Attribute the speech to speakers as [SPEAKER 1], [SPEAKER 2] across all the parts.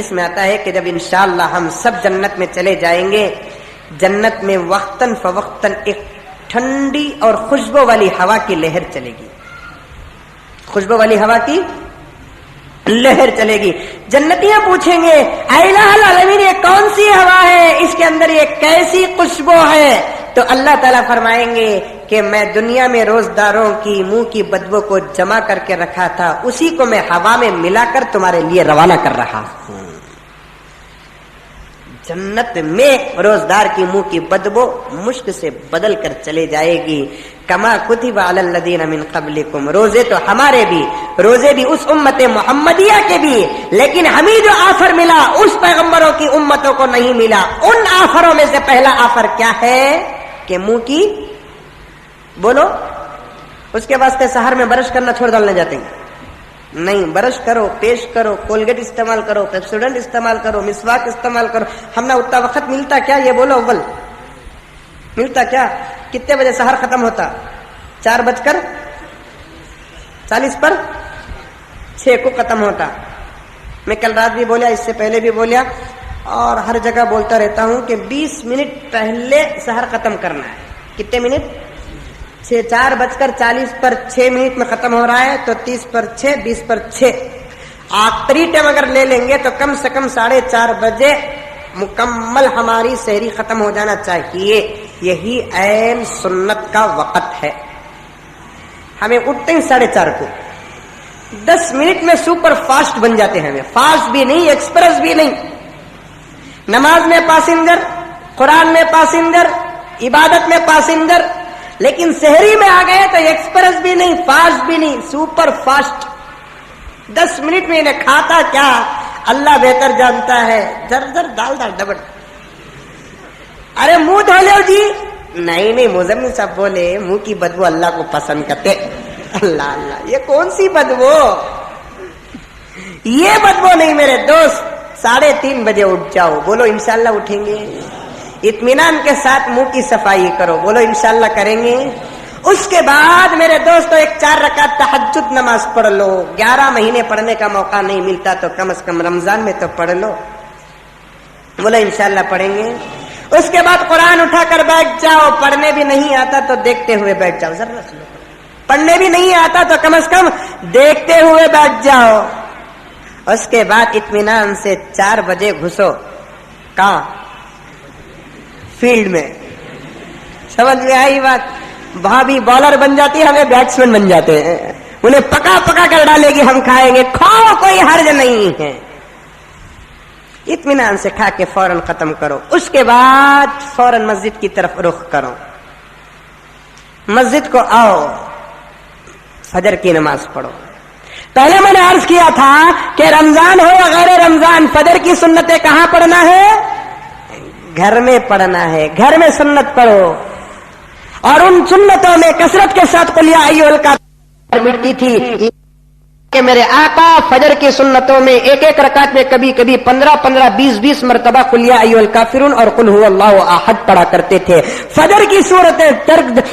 [SPEAKER 1] حدیث میں آتا ہے کہ جب انشاءاللہ ہم سب جنت میں چلے جائیں گے، جنت میں وقتاً فوقتاً ایک ٹھنڈی اور خوشبو والی ہوا کی لہر چلے گی، خوشبو والی ہوا کی لہر چلے گی۔ جنتیاں پوچھیں گے اے الہ العالمین یہ کون سی ہوا ہے، اس کے اندر یہ کیسی خوشبو ہے؟ تو اللہ تعالیٰ فرمائیں گے کہ میں دنیا میں روزداروں کی منہ کی بدبو کو جمع کر کے رکھا تھا، اسی کو میں ہوا میں ملا کر تمہارے لیے روانہ کر رہا ہوں۔ جنت میں روزدار کی منہ کی بدبو مشک سے بدل کر چلے جائے گی۔ کما کتب علی الذین من قبلکم، روزے تو ہمارے بھی، روزے بھی اس امت محمدیہ کے بھی، لیکن ہمیں جو آفر ملا اس پیغمبروں کی امتوں کو نہیں ملا۔ ان آفروں میں سے پہلا آفر کیا ہے کہ منہ کی بولو، اس کے واسطے سحر میں برش کرنا چھوڑ ڈالنے جاتے ہیں، نہیں، برش کرو، پیش کرو، کولگیٹ استعمال کرو، پیپسوڈنٹ استعمال کرو، مسواک استعمال کرو۔ ہم نے اتنا وقت ملتا کیا یہ بولو، اول ملتا کیا؟ کتنے بجے سحر ختم ہوتا؟ 4:40 پر 6 کو ختم ہوتا۔ میں کل رات بھی بولیا، اس سے پہلے بھی بولیا، اور ہر جگہ بولتا رہتا ہوں کہ 20 منٹ پہلے سحر ختم کرنا ہے۔ کتنے منٹ؟ 4:40 پر 6 منٹ میں ختم ہو رہا ہے، تو 30 پر 6 20 پر 6 آخری ٹائم اگر لے لیں گے تو کم سے کم 4:30 بجے مکمل ہماری سحری ختم ہو جانا چاہیے۔ یہی عین سنت کا وقت ہے۔ ہمیں اٹھتے ہیں 4:30 کو، 10 منٹ میں سپر فاسٹ بن جاتے ہیں، ہمیں فاسٹ بھی نہیں، ایکسپریس بھی نہیں، نماز میں پاسنجر، قرآن میں پاسنجر، عبادت میں پاسنجر، لیکن سحری میں آ گئے تو ایکسپریس بھی نہیں، فاسٹ بھی نہیں، سپر فاسٹ۔ 10 منٹ میں انہیں کھاتا کیا اللہ بہتر جانتا ہے، زر ڈال ڈبل۔ ارے منہ دھو لو جی، نہیں، مزمل صاحب بولے منہ کی بدبو اللہ کو پسند کرتے۔ اللہ اللہ، یہ کون سی بدبو؟ یہ بدبو نہیں میرے دوست۔ 3:30 بجے اٹھ جاؤ، بولو انشاءاللہ اٹھیں گے۔ اطمینان کے ساتھ منہ کی صفائی کرو، بولو انشاءاللہ کریں گے۔ اس کے بعد میرے دوستو 4 رکعت تہجد نماز پڑھ لو۔ 11 مہینے پڑھنے کا موقع نہیں ملتا تو کم از کم رمضان میں تو پڑھ لو، بولو انشاءاللہ پڑھیں گے۔ اس کے بعد قرآن اٹھا کر بیٹھ جاؤ، پڑھنے بھی نہیں آتا تو دیکھتے ہوئے بیٹھ جاؤ، ذرا سنو، پڑھنے بھی نہیں آتا تو کم از کم دیکھتے ہوئے بیٹھ جاؤ۔ اس کے بعد اطمینان سے 4 بجے گھسو، کہاں؟ فیلڈ میں۔ سمجھ میں آئی بات؟ وہاں بھی بالر بن جاتی ہے، ہمیں بیٹسمین بن جاتے ہیں، انہیں پکا کر ڈالے گی، ہم کھائیں گے، کھاؤ، کوئی حرج نہیں ہے۔ اطمینان سے کھا کے فوراً ختم کرو۔ اس کے بعد فوراً مسجد کی طرف رخ کرو، مسجد کو آؤ، فجر کی نماز پڑھو۔ پہلے میں نے عرض کیا تھا کہ رمضان ہو یا غیر رمضان، فجر کی سنتیں کہاں پڑھنا ہے؟ گھر میں پڑھنا ہے، گھر میں سنت پڑھو۔ اور ان سنتوں میں کثرت کے ساتھ قل یا ایھا الکافرون مٹتی تھی کہ میرے آقا فجر کی سنتوں میں ایک رکعت میں کبھی 15 20 مرتبہ قل یا ایھا الکافرون اور قل ھو اللہ احد پڑھا کرتے تھے۔ فجر کی صورتیں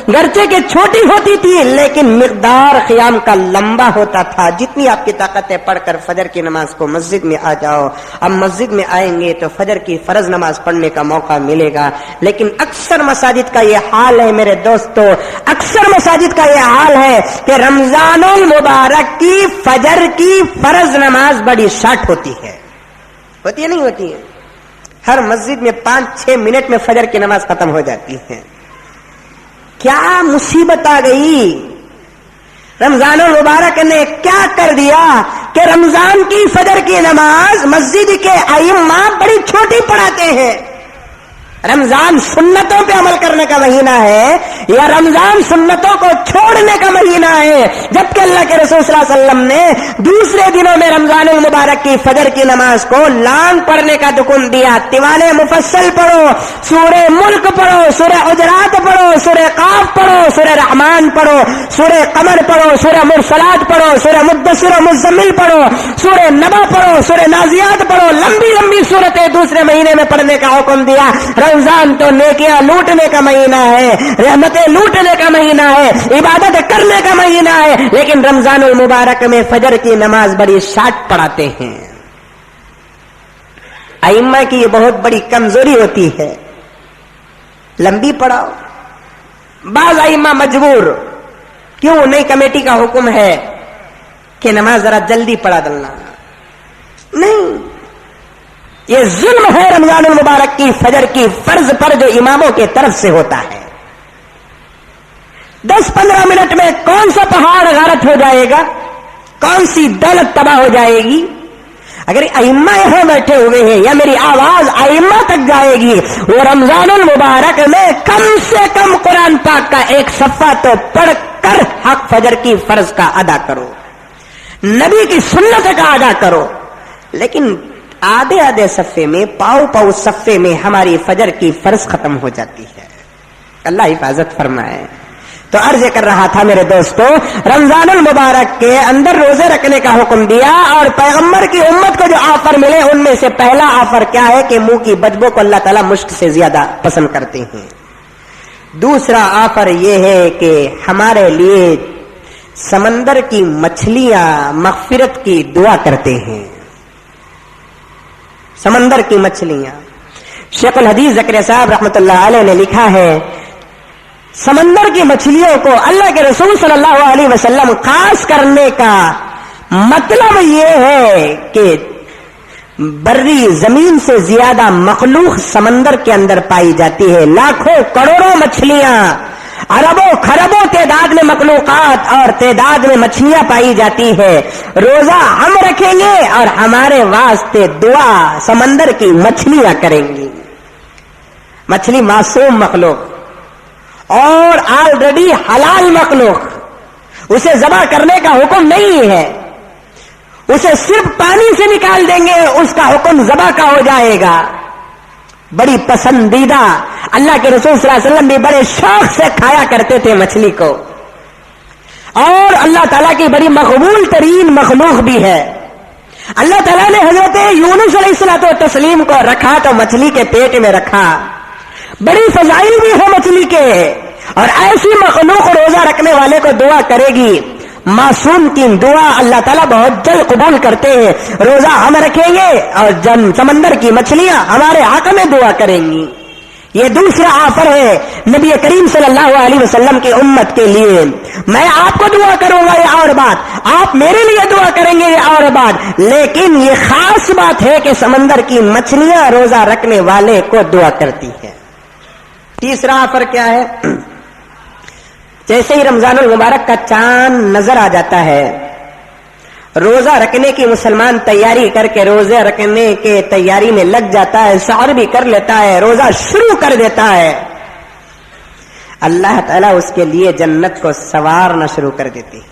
[SPEAKER 1] گرچہ کہ چھوٹی ہوتی تھی لیکن مقدار قیام کا لمبا ہوتا تھا۔ جتنی آپ کی طاقت ہے پڑھ کر فجر کی نماز کو مسجد میں آ جاؤ۔ اب مسجد میں آئیں گے تو فجر کی فرض نماز پڑھنے کا موقع ملے گا، لیکن اکثر مساجد کا یہ حال ہے میرے دوستو، اکثر مساجد کا یہ حال ہے کہ رمضان المبارک کی فجر کی فرض نماز بڑی شارٹ ہوتی ہے نہیں ہوتی ہے؟ ہر مسجد میں 5-6 منٹ میں فجر کی نماز ختم ہو جاتی ہے۔ کیا مصیبت آ گئی؟ رمضان المبارک نے کیا کر دیا کہ رمضان کی فجر کی نماز مسجد کے ائمہ بڑی چھوٹی پڑھاتے ہیں۔ رمضان سنتوں پہ عمل کرنے کا مہینہ ہے یا رمضان سنتوں کو چھوڑنے کا مہینہ ہے؟ جبکہ اللہ کے رسول صلی اللہ علیہ وسلم نے دوسرے دنوں میں رمضان المبارک کی فجر کی نماز کو لانگ پڑھنے کا حکم دیا۔ دیوانے مفصل پڑھو، سورہ ملک پڑھو، سورہ حجرات پڑھو، سورہ قاف پڑھو، سورہ رحمان پڑھو، سورہ قمر پڑھو، سورہ مرسلات پڑھو، سورہ مدثر و مزمل پڑھو، سورہ نبا پڑھو، سورہ نازیات پڑھو۔ لمبی صورتیں دوسرے مہینے میں پڑھنے کا حکم دیا۔ رمضان تو نیکیاں لوٹنے کا مہینہ ہے، رحمتیں لوٹنے کا مہینہ ہے، عبادت کرنے کا مہینہ ہے، لیکن رمضان المبارک میں فجر کی نماز بڑی شارٹ پڑھاتے ہیں۔ ائمہ کی یہ بہت بڑی کمزوری ہوتی ہے، لمبی پڑھاؤ. بعض ائمہ مجبور، کیوں؟ نئی کمیٹی کا حکم ہے کہ نماز ذرا جلدی پڑھا ڈالنا. نہیں، یہ ظلم ہے رمضان المبارک کی فجر کی فرض پر جو اماموں کے طرف سے ہوتا ہے. 10-15 منٹ میں کون سا پہاڑ غارت ہو جائے گا، کون سی دولت تباہ ہو جائے گی. اگر ائمہ یہاں بیٹھے ہوئے ہیں یا میری آواز ائمہ تک جائے گی، وہ رمضان المبارک میں کم سے کم قرآن پاک کا ایک صفحہ تو پڑھ کر حق فجر کی فرض کا ادا کرو، نبی کی سنت کا ادا کرو. لیکن آدھے آدھے صفحے میں، پاؤ پاؤ صفحے میں ہماری فجر کی فرض ختم ہو جاتی ہے. اللہ حفاظت فرمائے. تو عرض کر رہا تھا میرے دوستو، رمضان المبارک کے اندر روزے رکھنے کا حکم دیا، اور پیغمبر کی امت کو جو آفر ملے ان میں سے پہلا آفر کیا ہے کہ منہ کی بدبو کو اللہ تعالیٰ مشک سے زیادہ پسند کرتے ہیں. دوسرا آفر یہ ہے کہ ہمارے لیے سمندر کی مچھلیاں مغفرت کی دعا کرتے ہیں. سمندر کی مچھلیاں. شیخ الحدیث زکریا صاحب رحمۃ اللہ علیہ نے لکھا ہے، سمندر کی مچھلیوں کو اللہ کے رسول صلی اللہ علیہ وسلم خاص کرنے کا مطلب یہ ہے کہ بری زمین سے زیادہ مخلوق سمندر کے اندر پائی جاتی ہے. لاکھوں کروڑوں مچھلیاں، اربوں خربوں تعداد میں مخلوقات اور تعداد میں مچھلیاں پائی جاتی ہے. روزہ ہم رکھیں گے اور ہمارے واسطے دعا سمندر کی مچھلیاں کریں گی. مچھلی معصوم مخلوق اور آلریڈی حلال مخلوق، اسے ذبح کرنے کا حکم نہیں ہے، اسے صرف پانی سے نکال دیں گے، اس کا حکم ذبح کا ہو جائے گا. بڑی پسندیدہ، اللہ کے رسول صلی اللہ علیہ وسلم بھی بڑے شوق سے کھایا کرتے تھے مچھلی کو، اور اللہ تعالیٰ کی بڑی مقبول ترین مخلوق بھی ہے. اللہ تعالیٰ نے حضرت یونس علیہ الصلوۃ والتسلیم کو رکھا تو مچھلی کے پیٹ میں رکھا. بڑی فضائل بھی ہے مچھلی کے، اور ایسی مخلوق روزہ رکھنے والے کو دعا کرے گی. معصوم کی دعا اللہ تعالیٰ بہت جلد قبول کرتے ہیں. روزہ ہم رکھیں گے اور سمندر کی مچھلیاں ہمارے حق میں دعا کریں گی. یہ دوسرا آفر ہے نبی کریم صلی اللہ علیہ وسلم کی امت کے لیے. میں آپ کو دعا کروں گا یہ اور بات، آپ میرے لیے دعا کریں گے یہ اور بات، لیکن یہ خاص بات ہے کہ سمندر کی مچھلیاں روزہ رکھنے والے کو دعا کرتی ہے. تیسرا آفر کیا ہے؟ جیسے ہی رمضان المبارک کا چاند نظر آ جاتا ہے، روزہ رکھنے کی مسلمان تیاری کر کے روزہ رکھنے کے تیاری میں لگ جاتا ہے، سحر بھی کر لیتا ہے، روزہ شروع کر دیتا ہے. اللہ تعالیٰ اس کے لیے جنت کو سنوارنا شروع کر دیتی ہے.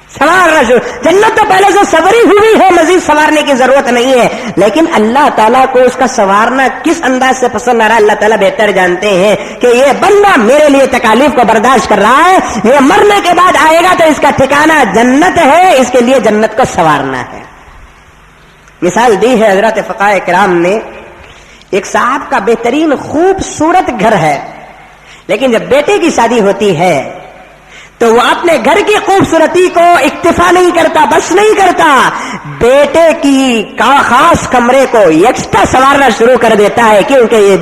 [SPEAKER 1] سنوارنا شروع، جنت تو پہلے سے سنوری ہوئی ہے، مزید سنوارنے کی ضرورت نہیں ہے. لیکن اللہ تعالیٰ کو اس کا سنوارنا کس انداز سے پسند آ رہا ہے اللہ تعالیٰ بہتر جانتے ہیں کہ یہ بندہ میرے لیے تکالیف کو برداشت کر رہا ہے، یہ مرنے کے بعد آئے گا تو اس کا ٹھکانہ جنت ہے، اس کے لیے جنت کو سنوارنا ہے. مثال دی ہے حضرات فقہاء کرام نے. ایک صاحب کا بہترین خوبصورت گھر ہے، لیکن جب بیٹے کی شادی ہوتی ہے تو وہ اپنے گھر کی خوبصورتی کو اکتفا نہیں کرتا، بس نہیں کرتا، بیٹے کی خاص کمرے کو ایکسٹرا سنوارنا شروع کر دیتا ہے، کیونکہ یہ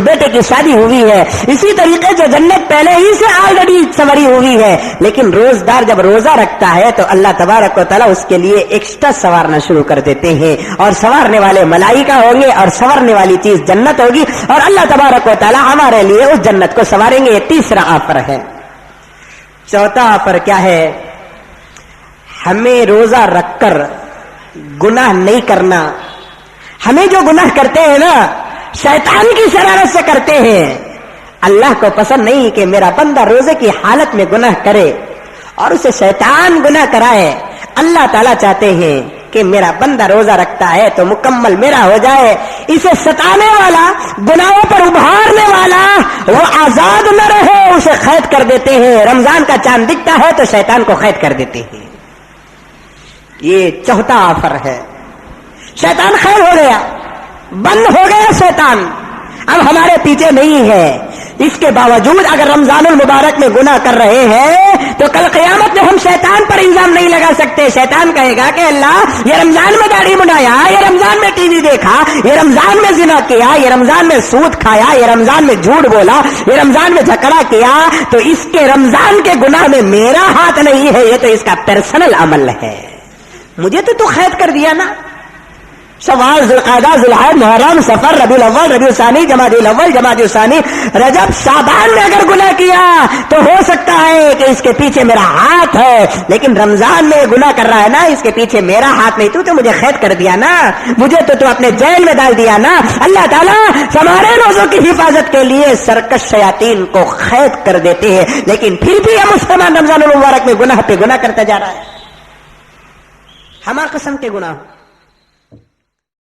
[SPEAKER 1] بیٹے کی شادی ہوئی ہے. اسی طریقے سے جنت پہلے ہی سے آلریڈی سنوری ہوئی ہے، لیکن روزدار جب روزہ رکھتا ہے تو اللہ تبارک و تعالیٰ اس کے لیے ایکسٹرا سنوارنا شروع کر دیتے ہیں، اور سنوارنے والے ملائکہ ہوں گے اور سنورنے والی چیز جنت ہوگی، اور اللہ تبارک و تعالیٰ ہمارے لیے اس جنت کو سنواریں گے. یہ تیسرا آفر ہے. چوتھا آفر کیا ہے؟ ہمیں روزہ رکھ کر گناہ نہیں کرنا. ہمیں جو گناہ کرتے ہیں نا، شیطان کی شرارت سے کرتے ہیں. اللہ کو پسند نہیں کہ میرا بندہ روزے کی حالت میں گناہ کرے اور اسے شیطان گناہ کرائے. اللہ تعالیٰ چاہتے ہیں کہ میرا بندہ روزہ رکھتا ہے تو مکمل میرا ہو جائے. اسے ستانے والا، گناہوں پر ابھارنے والا وہ آزاد نہ رہے، اسے قید کر دیتے ہیں. رمضان کا چاند دکھتا ہے تو شیطان کو قید کر دیتے ہیں. یہ چوتھا آفر ہے. شیطان قید ہو گیا، بند ہو گیا شیطان، اب ہمارے پیچھے نہیں ہے. اس کے باوجود اگر رمضان المبارک میں گناہ کر رہے ہیں تو کل قیامت میں ہم شیطان پر الزام نہیں لگا سکتے. شیطان کہے گا کہ اللہ یہ رمضان میں داڑھی منڈایا, یہ رمضان میں ٹی وی دیکھا, یہ رمضان میں زنا کیا, یہ رمضان میں سود کھایا, یہ رمضان میں جھوٹ بولا, یہ رمضان میں جھگڑا کیا, تو اس کے رمضان کے گناہ میں میرا ہاتھ نہیں ہے, یہ تو اس کا پرسنل عمل ہے. مجھے تو قید کر دیا نا. شوال, ذوالقعدہ, ذوالحج, محرم, سفر, ربیع الاول, ربیع الثانی, جمادی الاول, جمادی الثانی, رجب, شعبان میں اگر گناہ کیا تو ہو سکتا ہے کہ اس کے پیچھے میرا ہاتھ ہے, لیکن رمضان میں گناہ کر رہا ہے نا, اس کے پیچھے میرا ہاتھ نہیں. تو مجھے قید کر دیا نا, مجھے تو اپنے جیل میں ڈال دیا نا. اللہ تعالیٰ ہمارے روزوں کی حفاظت کے لیے سرکش شیاطین کو قید کر دیتے ہیں, لیکن پھر بھی ہم مسلمان رمضان المبارک میں گناہ پہ گناہ کرتا جا رہا ہے. ہمارا قسم کے گناہ